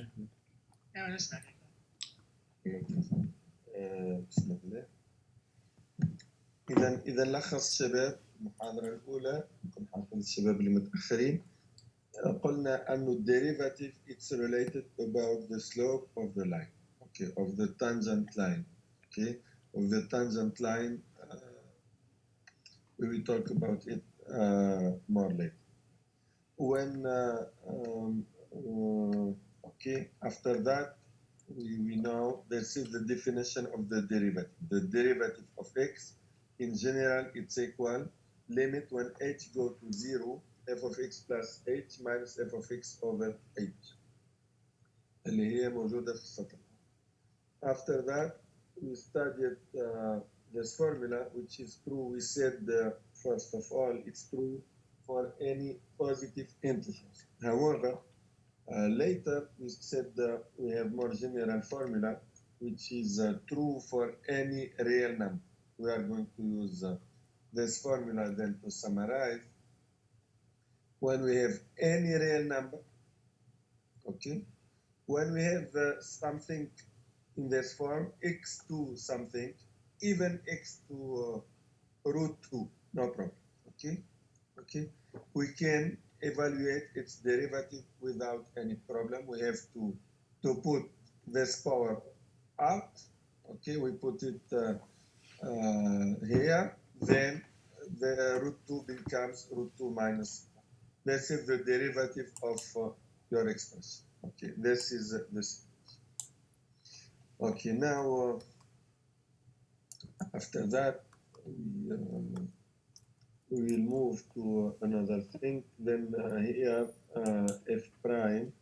نسمع. بسم الله. إذا لخص شباب المحاضرة الأولى، كنت حاطين الشباب اللي متأخرين. قلنا أن الديريفاتيف it's related about the slope of the line, okay, of the tangent line, okay, of the tangent line. We will talk about it more later. When okay, after that we know this is the definition of the derivative. The derivative of x in general it's equal limit when h go to 0 f of x plus h minus f of x over h اللي هي موجودة في السطر. After that we studied this formula which is true. We said first of all it's true for any positive integers. However, later we said we have more general formula which is true for any real number. We are going to use this formula then to summarize. When we have any real number, okay, when we have something in this form, x2 something, even x to root 2, no problem, okay? Okay, we can evaluate its derivative without any problem. We have to put this power out, okay, we put it here, then the root 2 becomes root 2 minus 1. This is the derivative of your expression. Okay, this is this. Okay, now after that we will move to another thing. Then here f prime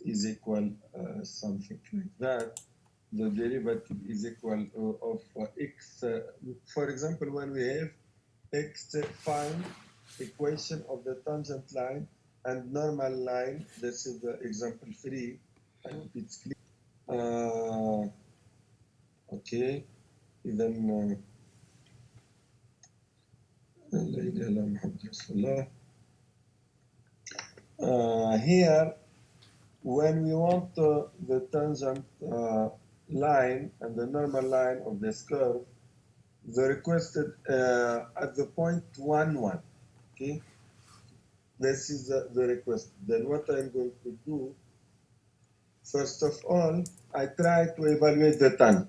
is equal something like that. The derivative is equal of x. For example, when we have x find equation of the tangent line and normal line. This is the example 3. I hope it's clear. Okay, then here when we want the tangent line and the normal line of this curve, the requested at the point 1, 1, okay, this is the request. Then what I'm going to do, first of all, I try to evaluate the tangent,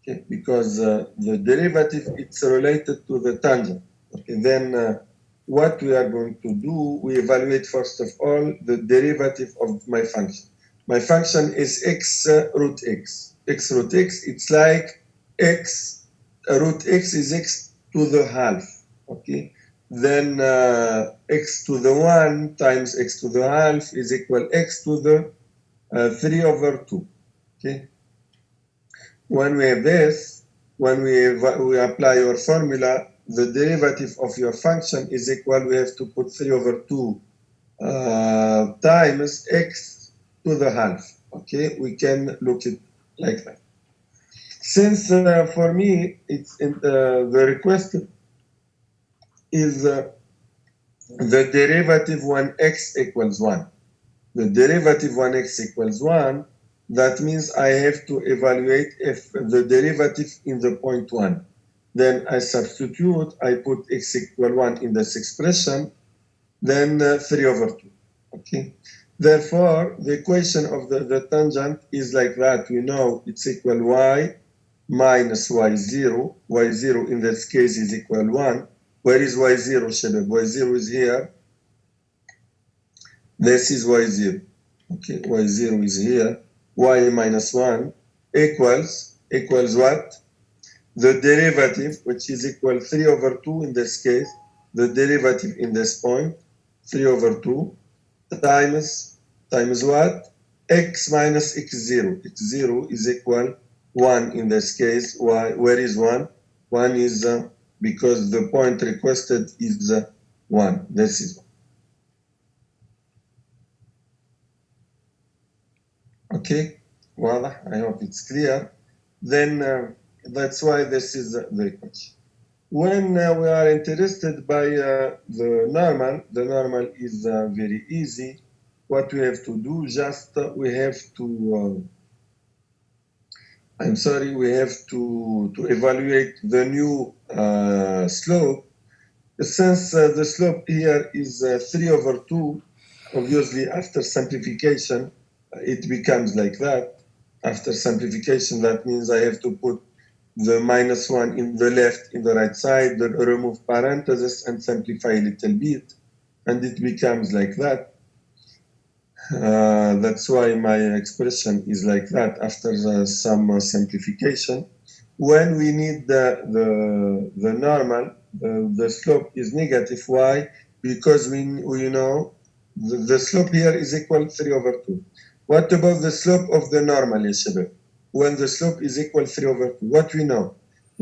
okay, because the derivative it's related to the tangent. Okay, then what we are going to do, we evaluate first of all the derivative of my function. My function is x root x. X root x, it's like x root x is x to the half, okay? Then x to the 1 times x to the half is equal x to the 3 over 2, okay? When we have this, when we apply your formula, the derivative of your function is equal, we have to put 3 over 2 times x to the half, okay? We can look at it like that. Since for me, it's the request is the derivative when x equals 1. The derivative when x equals 1, that means I have to evaluate if the derivative in the point 1. Then I substitute, I put x equal 1 in this expression, then 3 over 2, okay? Therefore, the equation of the tangent is like that. We know it's equal y minus y0. y0 in this case is equal 1. Where is y0, Shabab? y0 is here. This is y0. Okay, y0 is here. Y minus 1 equals what? The derivative, which is equal 3 over 2 in this case, the derivative in this point, 3 over 2, times what? X minus x0. x0 is equal 1 in this case. Why? Where is 1? 1 is because the point requested is 1. This is 1. Okay, واضح? I hope it's clear. Then that's why this is the equation. When we are interested by the normal is very easy. what we have to do, just we have to, I'm sorry, we have to evaluate the new slope. Since the slope here is 3/2, obviously after simplification, it becomes like that. After simplification, that means I have to put the -1 in the left, in the right side, then remove parentheses and simplify a little bit, and it becomes like that. That's why my expression is like that after some simplification. When we need the normal, the slope is negative. Why? Because we know the slope here is equal 3/2. What about the slope of the normal, ya shabab? When the slope is equal 3/2, what we know?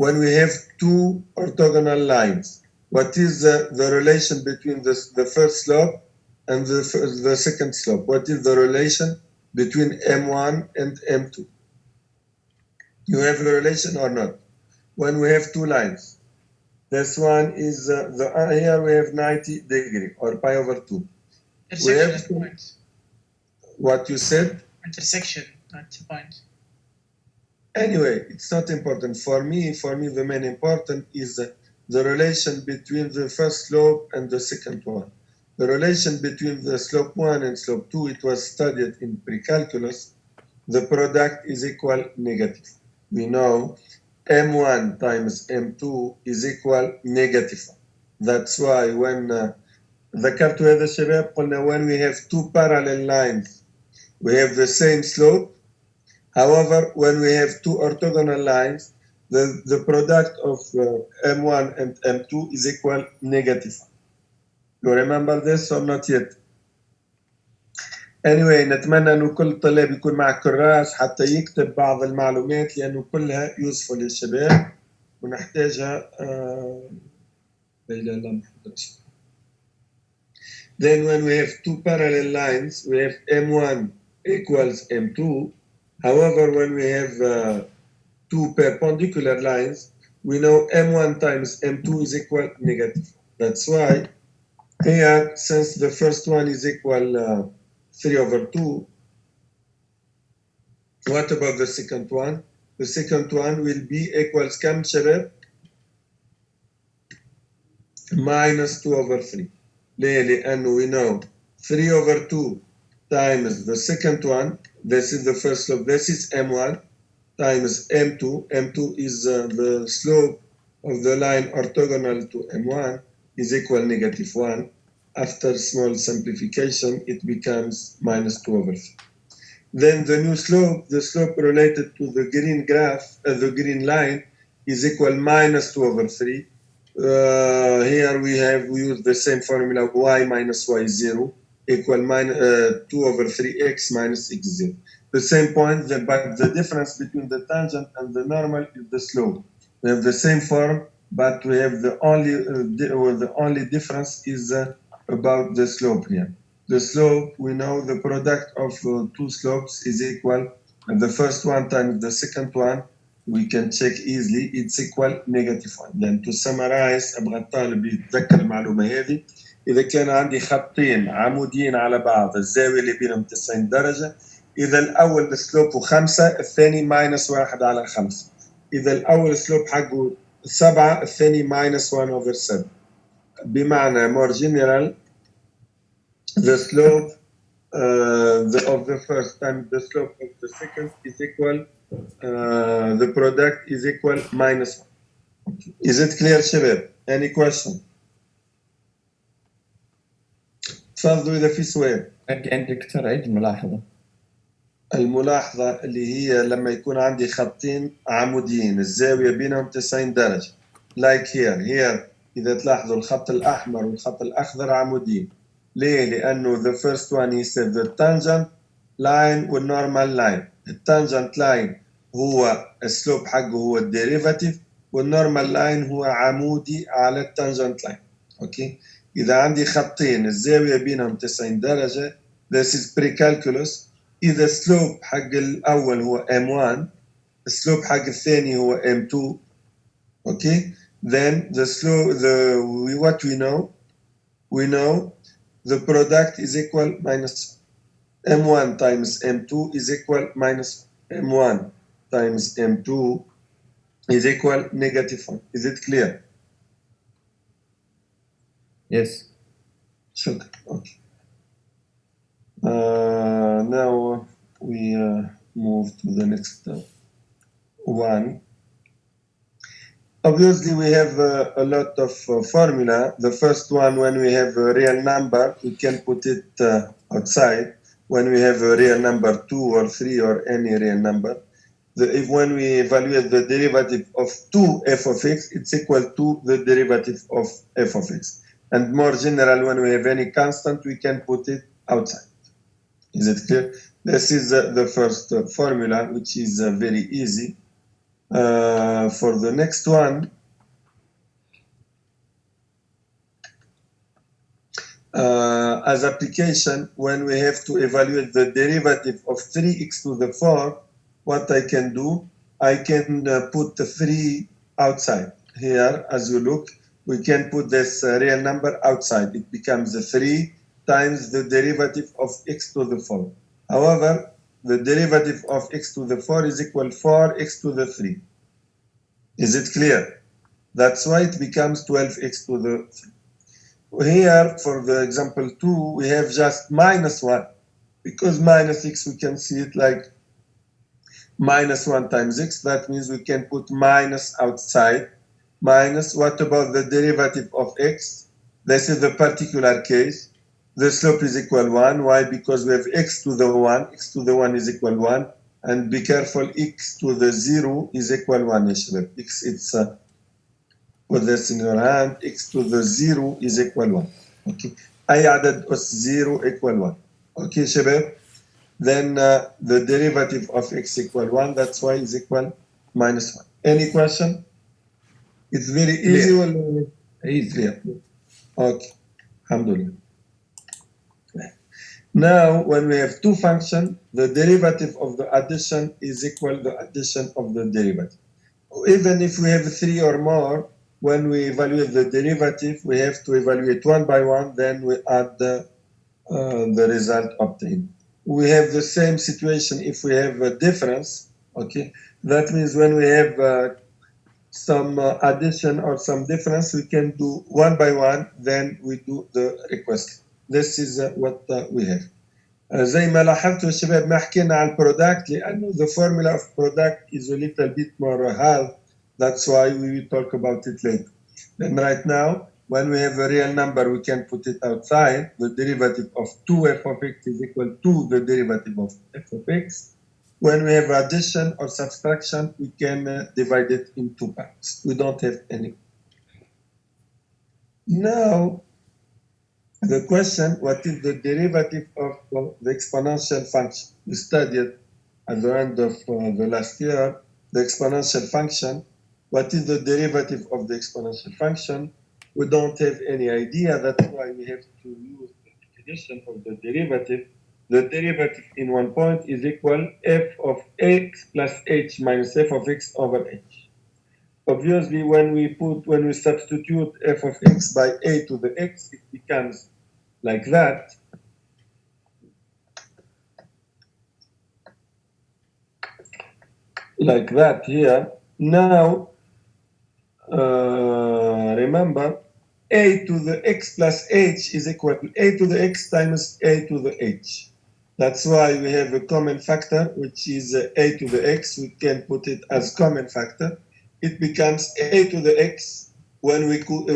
When we have two orthogonal lines, what is the relation between the first slope and the second slope? What is the relation between M1 and M2? You have a relation or not? When we have two lines, this one is here we have 90 degree or pi/2. We have what you said. Intersection, not point. Anyway, it's not important for me. For me, the main important is the relation between the first slope and the second one. The relation between the slope 1 and slope 2, it was studied in pre-calculus. The product is equal negative. We know M1 times M2 is equal negative. That's why when ذكرت هذا الشباب قلنا when we have two parallel lines we have the same slope. However, when we have two orthogonal lines, the product of M1 and M2 is equal negative. You remember this or not yet? Anyway, نتمنى انه كل الطلاب يكون مع كراس حتى يكتب بعض المعلومات لانه كلها يوسفل للشباب ونحتاجها لا اله الا الله. Then when we have two parallel lines, we have M1 equals M2. However, when we have two perpendicular lines, we know M1 times M2 is equal negative. That's why here, since the first one is equal 3/2, what about the second one? The second one will be equals كم شباب؟ minus 2/3. ليه؟ لأنه we know 3/2 times the second one, this is the first slope, this is M1, times M2. M2 is the slope of the line orthogonal to M1 is equal -1. After small simplification, it becomes minus 2/3. Then the new slope, the slope related to the green graph, the green line, is equal minus 2/3. Here we use the same formula, y minus y0 equal 2/3x minus x0. The same point, but the difference between the tangent and the normal is the slope. We have the same form, but we have the only difference is about the slope here. The slope, we know the product of two slopes is equal, and the first one times the second one, we can check easily, it's equal -1. Then to summarize, أبغى الطالب يتذكر المعلومة هذه. إذا كان عندي خطين عموديين على بعض الزاوية اللي بينهم 90 درجة، إذا الأول سلوبه 5 الثاني -1/5. إذا الأول سلوب حقه 7 الثاني -1/7. بمعنى more general, the slope of the first and the slope of the second is equal, the product is equal -1. Is it clear شباب? Any question? تفضلوا إذا في سؤال. عندي دكتور عيد الملاحظة. الملاحظة اللي هي لما يكون عندي خطين عموديين الزاوية بينهم 90 درجة. Like here إذا تلاحظوا الخط الأحمر والخط الأخضر عموديين. ليه؟ لأنه the first one he said the tangent line والnormal line. التانجنت لاين هو السلوب حقه هو الديريفاتيف والنورمال لاين هو عمودي على التانجنت لاين. اوكي؟ إذا عندي خطين الزاوية بينهم 90 درجة this is pre-calculus. إذا السلوب حق الأول هو M1 السلوب حق الثاني هو M2. اوكي؟ Then the slope, what we know the product is equal -1. M1 times M2 is equal minus M1 times M2 is equal -1. Is it clear? Yes. Sure. Okay. Now we move to the next one. Obviously, we have a lot of formula. The first one, when we have a real number, we can put it outside. When we have a real number 2 or 3 or any real number, if when we evaluate the derivative of 2 f of x, it's equal to the derivative of f of x. And more general, when we have any constant, we can put it outside. Is it clear? This is the first formula, which is very easy. For the next one, as application, when we have to evaluate the derivative of 3x to the 4, what I can do, I can put the 3 outside. Here, as you look, we can put this real number outside. It becomes 3 times the derivative of x to the 4. However, the derivative of x to the 4 is equal 4x to the 3. Is it clear? That's why it becomes 12x to the 3. Here, for the example 2, we have just -1. Because minus x, we can see it like -1 times x. That means we can put minus outside. Minus, what about the derivative of x? This is the particular case. The slope is equal 1. Why? Because we have x to the 1. X to the 1 is equal 1. And be careful, x to the 0 is equal 1. X, it's put this in your hand. X to the 0 is equal 1. Okay. I added us 0 equal 1. Okay, Shabab? Then the derivative of x equal 1, that's why is equal -1. Any question? It's very easy. Easy. Okay. Alhamdulillah. Now, when we have two functions, the derivative of the addition is equal to the addition of the derivative. Even if we have 3 or more, when we evaluate the derivative, we have to evaluate one by one, then we add the result obtained. We have the same situation if we have a difference, okay? That means when we have some addition or some difference, we can do one by one, then we do the request. This is what we have. زي ما لاحظتوا الشباب ما حكينا عن product لأنه the formula of product is a little bit more hard. That's why we will talk about it later. Then right now, when we have a real number, we can put it outside. The derivative of 2f of x is equal to the derivative of f of x. When we have addition or subtraction, we can divide it in two parts. We don't have any. Now, the question, what is the derivative of the exponential function? We studied at the end of the last year the exponential function. What is the derivative of the exponential function? We don't have any idea. That's why we have to use the definition of the derivative. The derivative in one point is equal f of x plus h minus f of x over h. Obviously, when we substitute f of x by a to the x, it becomes like that. Like that here. Now, remember, a to the x plus h is equal to a to the x times a to the h. That's why we have a common factor, which is a to the x. We can put it as common factor. It becomes a to the x when we put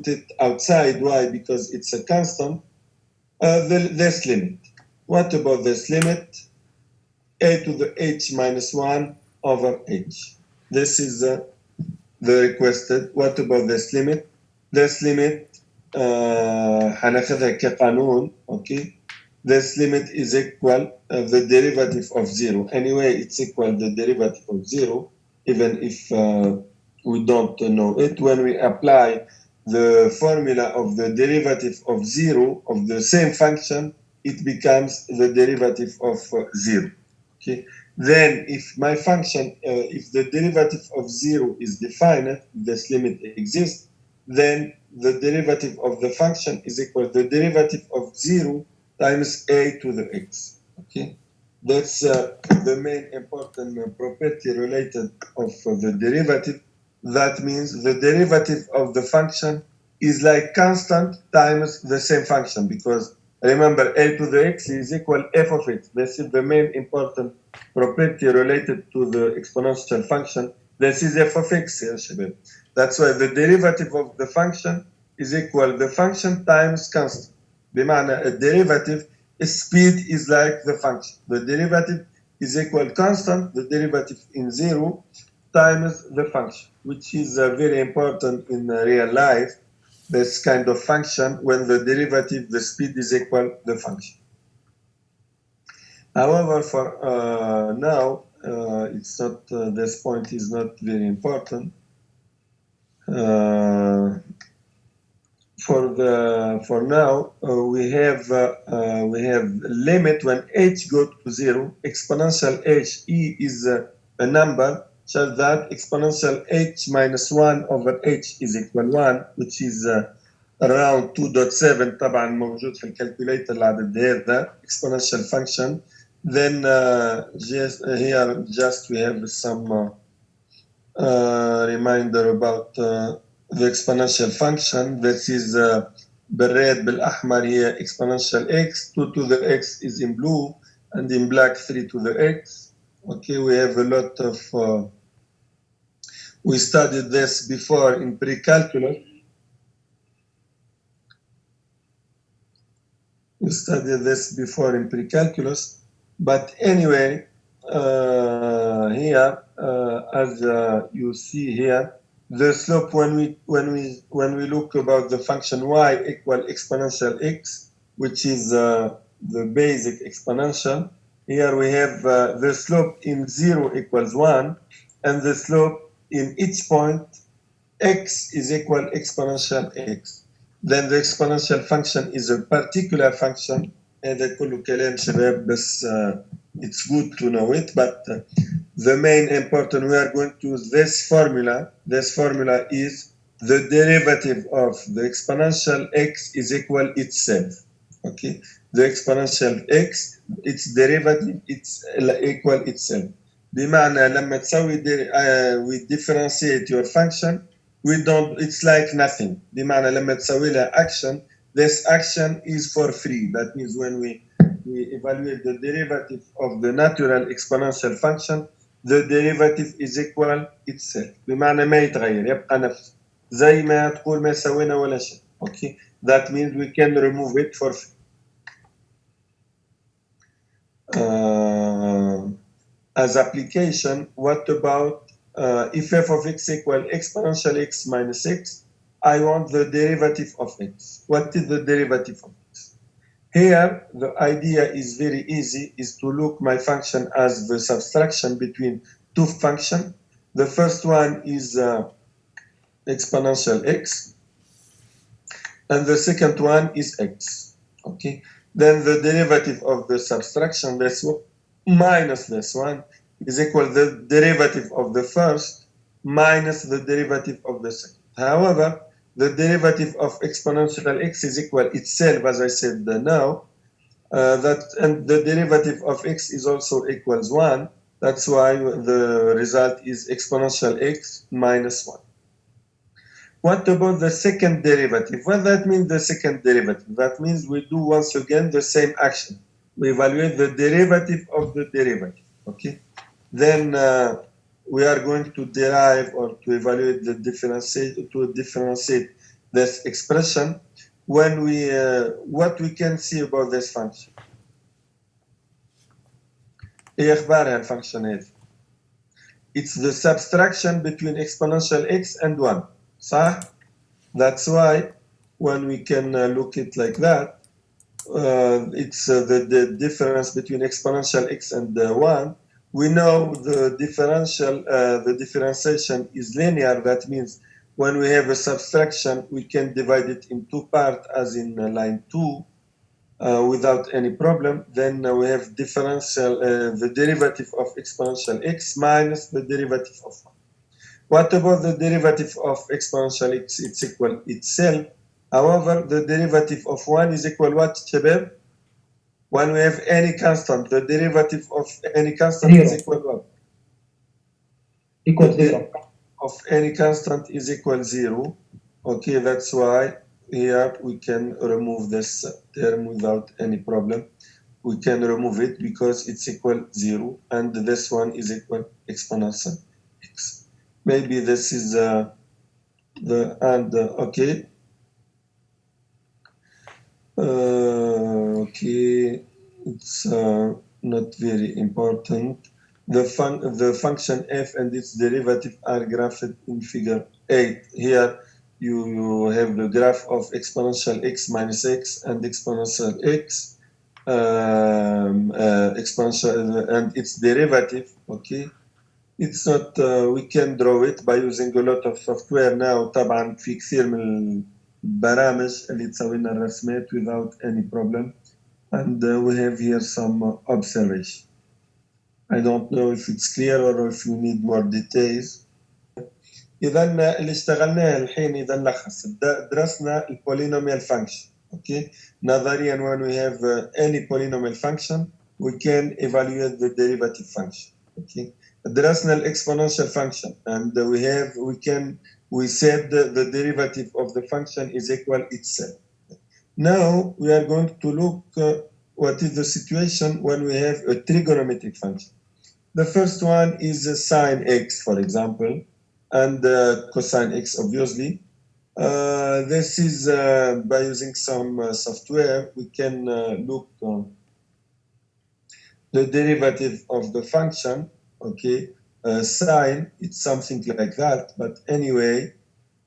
it outside. Why? Because it's a constant. This limit. What about this limit? A to the h minus 1 over h. This is the requested. What about this limit? This limit هناخدها كقانون. Okay. This limit is equal the derivative of 0. Anyway, it's equal the derivative of 0, even if we don't know it. When we apply the formula of the derivative of 0 of the same function, it becomes the derivative of 0. Okay. Then, if my function, if the derivative of 0 is defined, this limit exists, then the derivative of the function is equal to the derivative of 0 times a to the x. Okay, that's the main important property related of the derivative. That means the derivative of the function is like constant times the same function, because remember a to the x is equal f of x. This is the main important property related to the exponential function. This is f of x يا شباب. That's why the derivative of the function is equal the function times constant. بمعنى a derivative speed is like the function. The derivative is equal constant, the derivative in zero times the function, which is very important in real life. This kind of function when the derivative, the speed is equal the function. However, for now, it's not. This point is not very important. For now, we have limit when h go to zero. Exponential h e is a number such that exponential h minus 1 over h is equal 1, which is around 2.7. طبعا موجود في الكالكوليتر العدد هذا exponential function. Then just we have some reminder about the exponential function. That is بالريد بالأحمر هي exponential x, 2 to the x is in blue, and in black 3 to the x. Okay, we have a lot of, we studied this before in pre-calculus. We studied this before in pre-calculus, but anyway, here, as you see here, the slope when we look about the function y equal exponential x, which is the basic exponential. Here we have the slope in 0 equals 1, and the slope in each point x is equal exponential x. Then the exponential function is a particular function. هذا كله كلام شباب بس it's good to know it, but the main important, we are going to use this formula. This formula is the derivative of the exponential x is equal itself. Okay, the exponential x, its derivative, it's equal itself. بمعنى لما تسوي we differentiate your function, we don't, it's like nothing. بمعنى لما تسوي لها action, this action is for free. That means when we evaluate the derivative of the natural exponential function, the derivative is equal itself. بمعنى ما يتغير، يبقى نفسه زي ما تقول ما سوينا ولا شيء. Okay, that means we can remove it for free. As application, what about if f of x equal exponential x minus x, I want the derivative of x. What is the derivative of x? Here, the idea is very easy, is to look my function as the subtraction between two functions. The first one is exponential x, and the second one is x. Okay, then the derivative of the subtraction, this one minus this one, is equal to the derivative of the first minus the derivative of the second. However, the derivative of exponential x is equal itself, as I said now, and the derivative of x is also equals 1. That's why the result is exponential x minus 1. What about the second derivative? What that means, the second derivative? That means we do once again the same action. We evaluate the derivative of the derivative, okay? Then we are going to derive or to evaluate the differentiate this expression. When we, what we can see about this function? إيه أخبارها الفانكشن هذه؟ It's the subtraction between exponential x and 1. صح? That's why when we can look it like that, it's the difference between exponential x and 1. We know the differentiation is linear. That means when we have a subtraction, we can divide it in two parts, as in line 2, without any problem. Then we have differential, the derivative of exponential x minus the derivative of 1. What about the derivative of exponential x? It's equal itself. However, the derivative of 1 is equal what, شباب? When we have any constant, the derivative of any constant is Zero. equal what? Equals The 0. of any constant is equal 0. Okay, that's why here we can remove this term without any problem. We can remove it because it's equal 0, and this one is equal exponential x. Maybe this is okay. Okay, it's not very important. The function f and its derivative are graphed in figure 8. Here you have the graph of exponential x minus x and exponential x, exponential and its derivative. Okay, it's not we can draw it by using a lot of software now. طبعا في كثير من البرامج اللي تسوي لنا الرسمات without any problem, and we have here some observation. I don't know if it's clear or if you need more details. إذا اللي اشتغلناه الحين إذا نلخص درسنا البولينوميال function. Okay, نظريا when we have any polynomial function we can evaluate the derivative function. Okay, درسنا exponential function and we said the derivative of the function is equal itself. Now we are going to look what is the situation when we have a trigonometric function. The first one is sine x, for example, and cosine x, obviously. This is by using some software, we can look the derivative of the function. Okay, sine, it's something like that, but anyway,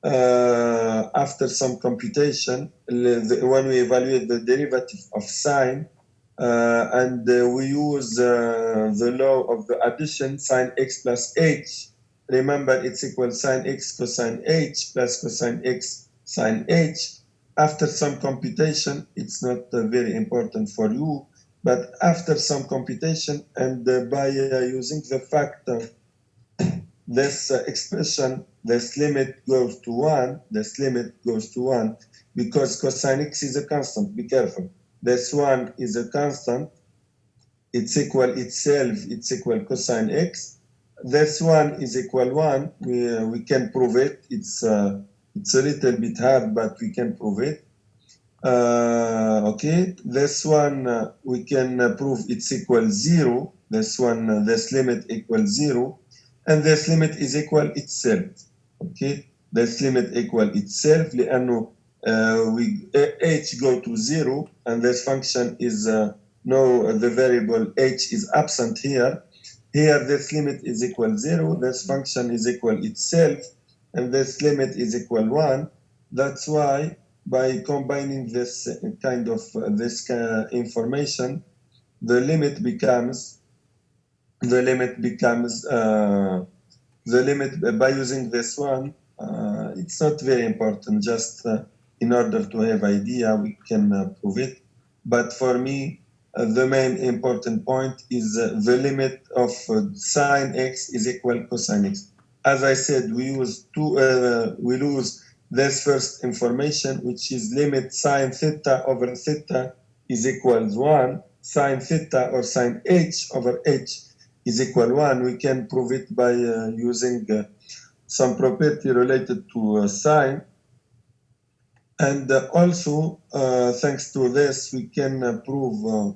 after some computation, when we evaluate the derivative of sine, and we use the law of the addition, sine x plus h. Remember, it's equal sine x cosine h plus cosine x sine h. After some computation, it's not very important for you, but after some computation and by using the factor, this expression, this limit goes to 1, this limit goes to 1, because cosine x is a constant, be careful. This one is a constant, it's equal itself, it's equal cosine x. This one is equal 1, we can prove it. It's a little bit hard, but we can prove it. Okay, this one we can prove it's equal 0. This one, this limit equals 0. And this limit is equal itself. Okay, this limit equal itself لأنه h go to 0 and this function is no, the variable h is absent here. Here this limit is equal 0, this function is equal itself, and this limit is equal 1. That's why by combining this kind of information, the limit becomes by using this one. It's not very important, just in order to have idea we can prove it, but for me the main important point is the limit of sine x is equal cosine x. As I said, we lose this first information, which is limit sine theta over theta is equals 1, sine theta or sine h over h is equal 1. We can prove it by using some property related to sine. And also, thanks to this, we can prove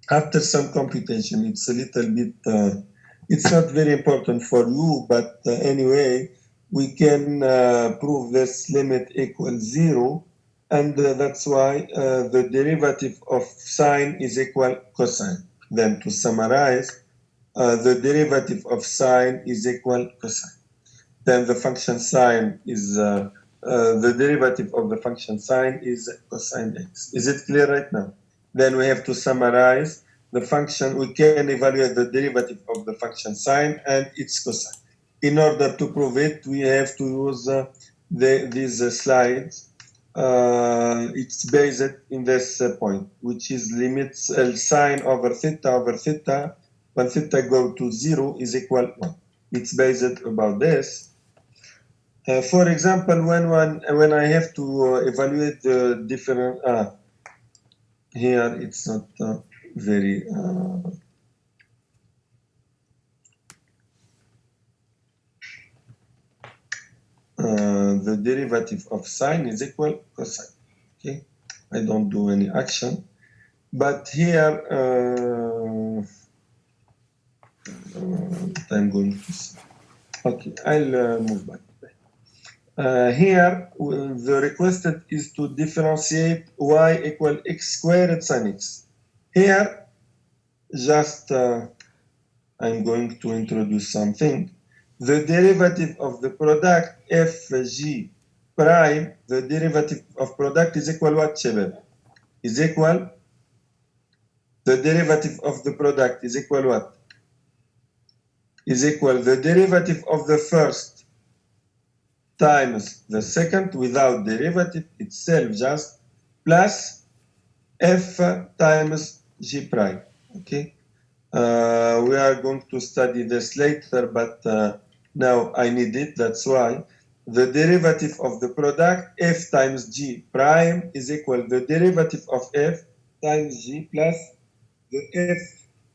after some computation. It's a little bit, it's not very important for you, but anyway, we can prove this limit equals 0. And that's why the derivative of sine is equal cosine. Then to summarize, the derivative of sine is equal cosine. Then the function sine is, the derivative of the function sine is cosine x. Is it clear right now? Then we have to summarize the function. We can evaluate the derivative of the function sine and its cosine. In order to prove it, we have to use these slides. It's based in this point, which is limits sine over theta, when theta go to 0 is equal 1. It's based about this. For example, when I have to evaluate the different, here it's not very the derivative of sine is equal cosine. Okay, I don't do any action, but here I'm going to see. Okay, I'll move back. Here, the requested is to differentiate y equal x squared sin x. Here, just I'm going to introduce something. The derivative of the product fg prime, the derivative of product is equal what, Shabab? Is equal, the derivative of the product is equal what? Is equal the derivative of the first times the second without derivative itself, just plus f times g prime. Okay, we are going to study this later, but now I need it. That's why the derivative of the product f times g prime is equal the derivative of f times g plus the f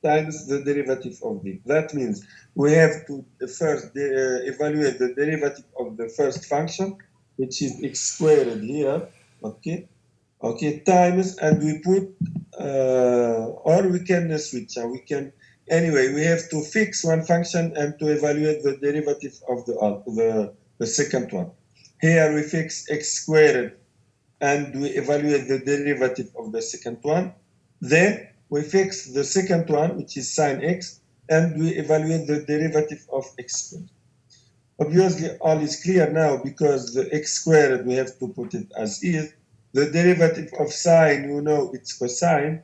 times the derivative of d. That means we have to first evaluate the derivative of the first function, which is x squared here, okay? Okay, times, and we put, or we can switch, we can, anyway, we have to fix one function and to evaluate the derivative of the second one. Here we fix x squared and we evaluate the derivative of the second one. Then we fix the second one, which is sine x, and we evaluate the derivative of x squared. Obviously, all is clear now because the x squared, we have to put it as is. The derivative of sine, you know, it's cosine.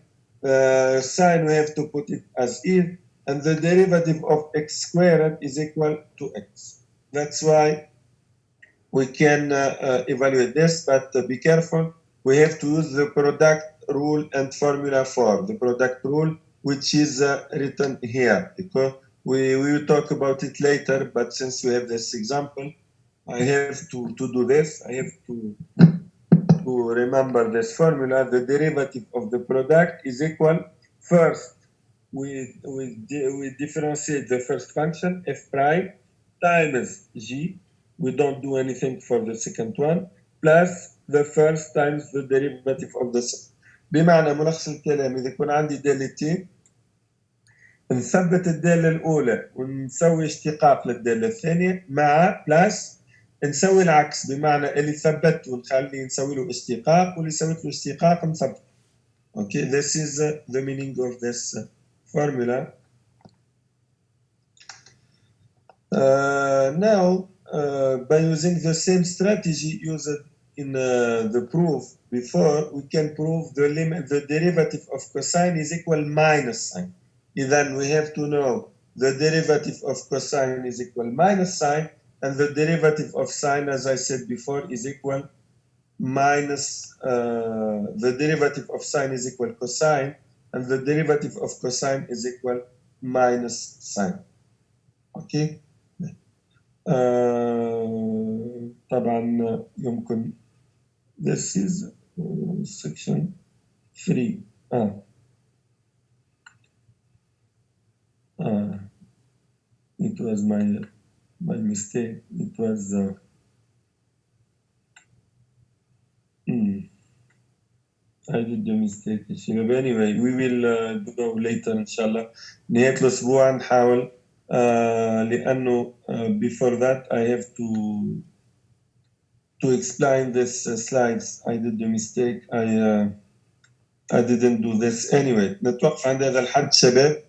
Sine, we have to put it as is. And the derivative of x squared is equal to x. That's why we can evaluate this, but be careful. We have to use the product rule and formula for the product rule, which is written here, because we will talk about it later, but since we have this example, I have to do this. I have to remember this formula. The derivative of the product is equal, first, we differentiate the first function, f prime, times g. We don't do anything for the second one, plus the first times the derivative of the second. بمعنى ملخص الكلام، إذا يكون عندي دالتين نثبت الدالة الأولى ونسوي اشتقاق للدالة الثانية مع بلس نسوي العكس، بمعنى اللي ثبته نخليه نسوي له اشتقاق واللي سويت له اشتقاق نثبت. Okay, this is the meaning of this formula. Now, by using the same strategy used in the proof before, we can prove the limit, the derivative of cosine is equal minus sine. Then we have to know the derivative of cosine is equal minus sine, and the derivative of sine, as I said before, is equal minus, the derivative of sine is equal cosine, and the derivative of cosine is equal minus sine. Okay? طبعا يمكن this is section 3. It was my mistake. It was I did the mistake. Anyway, we will go later إن شاء الله. نهاية الأسبوع نحاول لأنه before that I have to explain this slides. I did the mistake. I didn't do this anyway. نتوقف عند هذا الحد شباب.